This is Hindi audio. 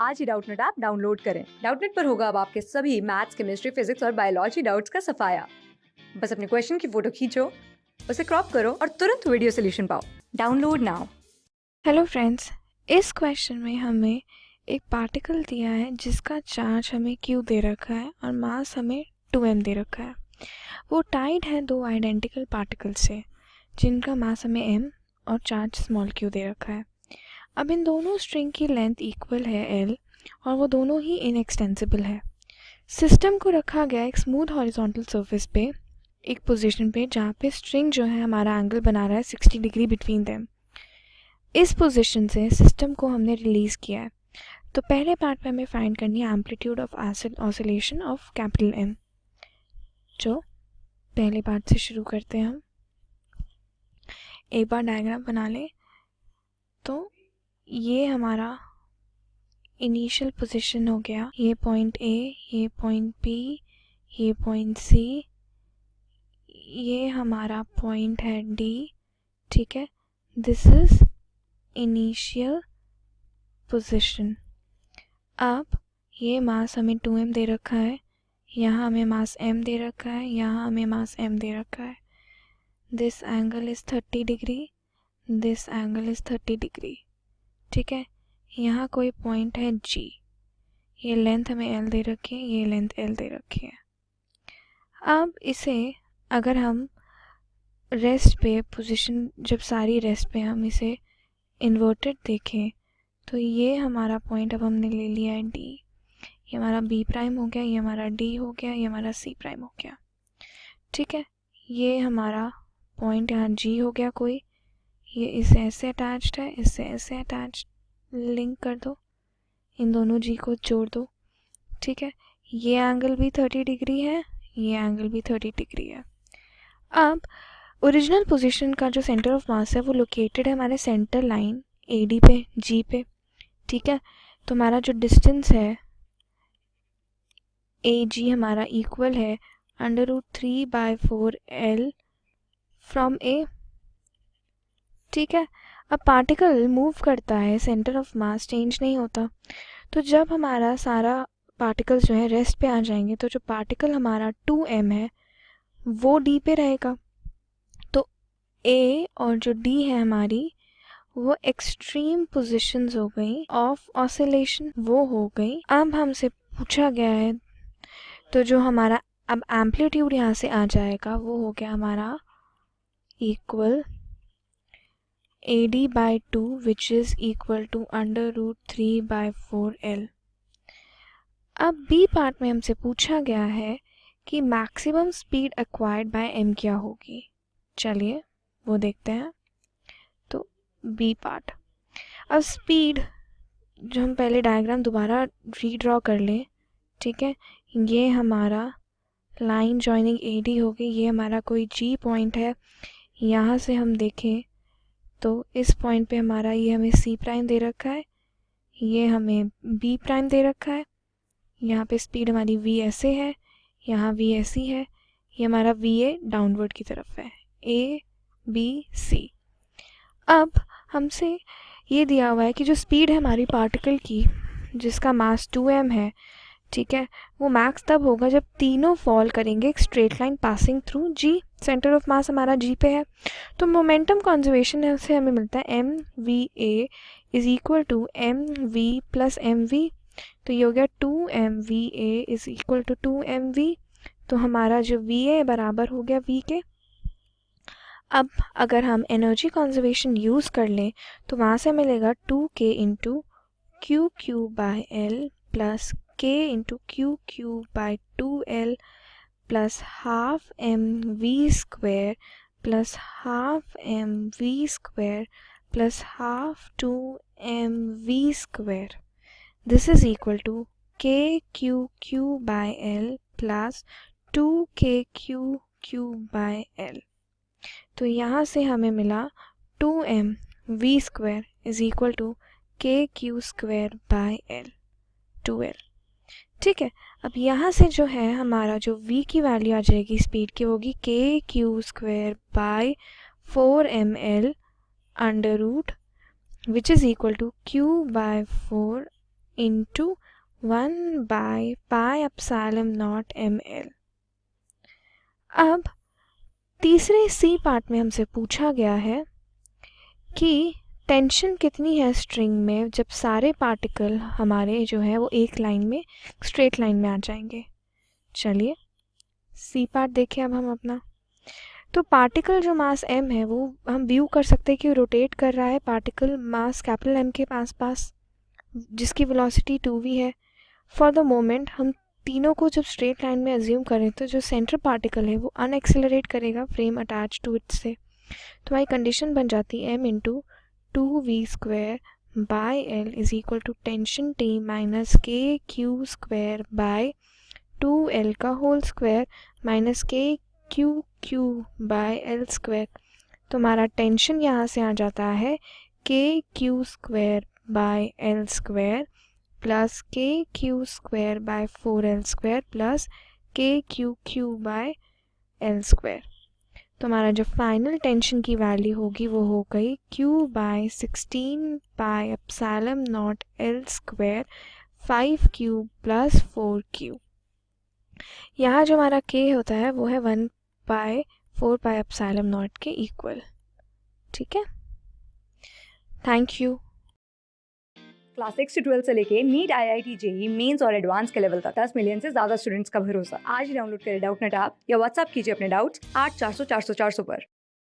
आज ही डाउटनेट ऐप डाउनलोड करें। डाउटनेट पर होगा अब आपके सभी मैथ्स, केमिस्ट्री, फिजिक्स और बायोलॉजी डाउट्स का सफाया। बस अपने क्वेश्चन की फोटो खींचो, उसे क्रॉप करो और तुरंत वीडियो सोल्यूशन पाओ। Download now. हेलो फ्रेंड्स, इस क्वेश्चन में हमें एक पार्टिकल दिया है जिसका चार्ज हमें Q दे रखा है और मास हमें 2m दे रखा है। वो टाइड है दो आइडेंटिकल पार्टिकल से जिनका मास हमें m और चार्ज स्मॉल q दे रखा है। अब इन दोनों स्ट्रिंग की लेंथ इक्वल है l और वो दोनों ही इनएक्सटेंसिबल है। सिस्टम को रखा गया एक स्मूथ हॉरिजॉन्टल सरफेस पे, एक पोजीशन पे जहाँ पे स्ट्रिंग जो है हमारा एंगल बना रहा है 60 डिग्री बिटवीन देम। इस पोजीशन से सिस्टम को हमने रिलीज़ किया है। तो पहले पार्ट में हमें फाइंड करनी है amplitude of oscillation of capital M। जो पहले पार्ट से शुरू करते हैं हम। एक बार डायग्राम बना लें। तो ये हमारा इनिशियल पोजीशन हो गया, ये पॉइंट A, ये पॉइंट B, ये पॉइंट C, ये हमारा पॉइंट है D। ठीक है, दिस इज इनिशियल पोजीशन। अब ये मास हमें 2m दे रखा है, यहाँ हमें मास m दे रखा है, यहाँ हमें मास m दे रखा है। This angle is 30 degree, this angle is 30 degree. ठीक है, यहाँ कोई पॉइंट है G, ये लेंथ हमें L दे रखी है, ये लेंथ L दे रखी है। अब इसे अगर हम रेस्ट पे पोजीशन, जब सारी रेस्ट पे हम इसे इन्वर्टेड देखें तो ये हमारा पॉइंट अब हमने ले लिया है D। ये हमारा B प्राइम हो गया, ये हमारा D हो गया, ये हमारा C प्राइम हो गया। ठीक है, ये हमारा पॉइंट यहाँ G हो गया कोई, ये इससे ऐसे अटैच्ड है, इससे ऐसे अटैच्ड, लिंक कर दो, इन दोनों G को जोड़ दो। ठीक है, ये एंगल भी 30 डिग्री है, ये एंगल भी 30 डिग्री है। अब ओरिजिनल पोजीशन का जो सेंटर ऑफ मास है वो लोकेटेड है हमारे सेंटर लाइन AD पे, G पे। ठीक है, तो हमारा जो डिस्टेंस है AG हमारा इक्वल है √3/4L फ्रॉम A। ठीक है, अब पार्टिकल मूव करता है, सेंटर ऑफ मास चेंज नहीं होता। तो जब हमारा सारा पार्टिकल्स जो है रेस्ट पे आ जाएंगे तो जो पार्टिकल हमारा 2m है वो D पे रहेगा। तो A और जो D है हमारी वो एक्सट्रीम पोजीशंस हो गई ऑफ ऑसिलेशन, वो हो गई। अब हमसे पूछा गया है, तो जो हमारा अब एम्पलीट्यूड यहाँ से आ जाएगा वो हो गया हमारा equal AD/2 which is equal to √3/4L। अब बी पार्ट में हमसे पूछा गया है कि maximum speed acquired by m क्या होगी। चलिए वो देखते हैं। तो बी पार्ट, अब स्पीड जो हम पहले डायग्राम दोबारा रीड्रॉ कर लें। ठीक है, ये हमारा लाइन जॉइनिंग AD हो गई, ये हमारा कोई G पॉइंट है। यहाँ से हम देखें तो इस पॉइंट पे हमारा ये हमें C प्राइम दे रखा है, ये हमें B प्राइम दे रखा है। यहाँ पे स्पीड हमारी V ऐसे है, यहाँ V ऐसी है, ये हमारा VA डाउनवर्ड की तरफ है, A B C। अब हमसे ये दिया हुआ है कि जो स्पीड है हमारी पार्टिकल की जिसका मास 2m है, ठीक है, वो मैक्स तब होगा जब तीनों फॉल करेंगे एक straight line passing through G। Centre of mass हमारा G पे है। तो मोमेंटम कॉन्जर्वेशन से हमें मिलता है mVA is equal to mv plus mv। तो ये हो गया 2mVA is equal to 2mv। तो हमारा जो VA बराबर हो गया V के। अब अगर हम एनर्जी कॉन्जर्वेशन यूज़ कर लें तो वहाँ से मिलेगा 2k into QQ/L plus k into QQ/2L plus half mv square plus half mv square plus half 2mv square. This is equal to KQQ/L plus 2KQQ/L। तो यहाँ से हमें मिला 2mv square is equal to KQ/L 2L। ठीक है, अब यहाँ से जो है हमारा जो v की वैल्यू आ जाएगी स्पीड की होगी KQ/4mL under root which is equal to Q/4 into 1/πε0ml। अब तीसरे सी पार्ट में हमसे पूछा गया है कि टेंशन कितनी है स्ट्रिंग में जब सारे पार्टिकल हमारे जो है वो एक लाइन में स्ट्रेट लाइन में आ जाएंगे। चलिए सी पार्ट देखें अब हम अपना। तो पार्टिकल जो मास m है वो हम व्यू कर सकते हैं कि रोटेट कर रहा है पार्टिकल मास कैपिटल M के पास जिसकी वेलोसिटी 2v है। फॉर द मोमेंट हम तीनों को जब स्ट्रेट लाइन में अज्यूम करें तो जो सेंटर पार्टिकल है वो अनएक्सेलरेट करेगा फ्रेम अटैच टू इट से। तो हमारी कंडीशन बन जाती है m into 2v² by l is equal to tension T minus KQ² by 2l का whole square minus KQ by l²। तो हमारा टेंशन यहाँ से आ जाता है KQ² by l² plus KQ² by 4l² plus KQQ by l²। तो हमारा जो फाइनल टेंशन की वैल्यू होगी वो हो गई Q bye 16πε0 l² 5Q plus 4Q। यहाँ जो हमारा K होता है वो है 1/4πε0 के इक्वल। ठीक है, थैंक यू। क्लास 6 से 12 से लेके नीट IIT JEE मेंस और एडवांस के लेवल तक 10 मिलियन से ज्यादा स्टूडेंट्स का भरोसा। आज ही डाउनलोड करें डाउटनेट ऐप या व्हाट्सएप कीजिए अपने डाउट्स 8400 400 400 पर।